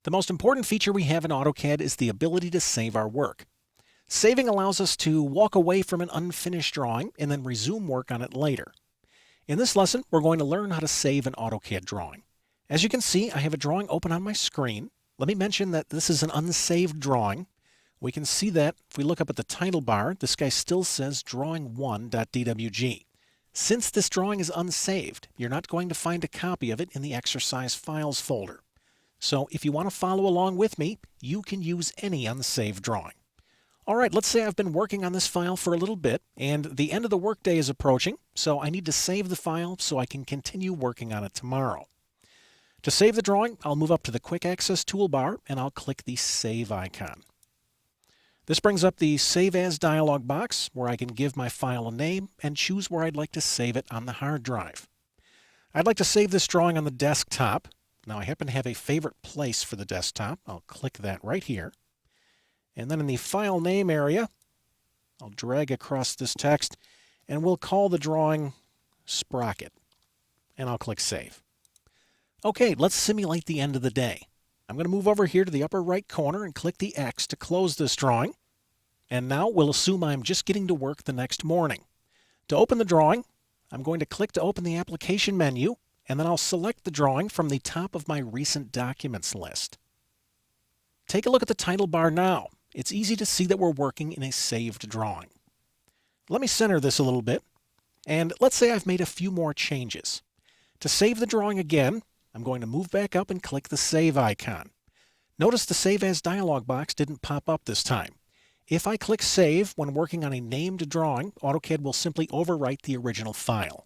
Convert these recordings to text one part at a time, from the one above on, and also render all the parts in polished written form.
The most important feature we have in AutoCAD is the ability to save our work. Saving allows us to walk away from an unfinished drawing and then resume work on it later. In this lesson, we're going to learn how to save an AutoCAD drawing. As you can see, I have a drawing open on my screen. Let me mention that this is an unsaved drawing. We can see that if we look up at the title bar, this guy still says drawing1.dwg. Since this drawing is unsaved, you're not going to find a copy of it in the exercise files folder. So if you want to follow along with me, you can use any unsaved drawing. All right, let's say I've been working on this file for a little bit, and the end of the workday is approaching, so I need to save the file so I can continue working on it tomorrow. To save the drawing, I'll move up to the Quick Access toolbar, and I'll click the Save icon. This brings up the Save As dialog box, where I can give my file a name and choose where I'd like to save it on the hard drive. I'd like to save this drawing on the desktop. Now, I happen to have a favorite place for the desktop. I'll click that right here. And then in the File Name area, I'll drag across this text, and we'll call the drawing Sprocket. And I'll click Save. Okay, let's simulate the end of the day. I'm going to move over here to the upper right corner and click the X to close this drawing. And now we'll assume I'm just getting to work the next morning. To open the drawing, I'm going to click to open the application menu, and then I'll select the drawing from the top of my recent documents list. Take a look at the title bar now. It's easy to see that we're working in a saved drawing. Let me center this a little bit, and let's say I've made a few more changes. To save the drawing again, I'm going to move back up and click the Save icon. Notice the Save As dialog box didn't pop up this time. If I click Save when working on a named drawing, AutoCAD will simply overwrite the original file.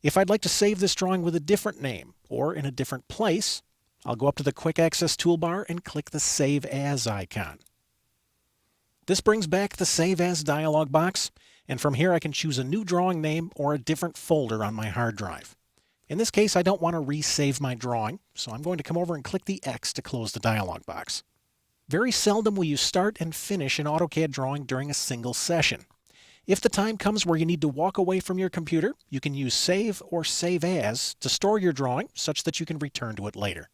If I'd like to save this drawing with a different name or in a different place, I'll go up to the Quick Access toolbar and click the Save As icon. This brings back the Save As dialog box, and from here I can choose a new drawing name or a different folder on my hard drive. In this case, I don't want to resave my drawing, so I'm going to come over and click the X to close the dialog box. Very seldom will you start and finish an AutoCAD drawing during a single session. If the time comes where you need to walk away from your computer, you can use Save or Save As to store your drawing such that you can return to it later.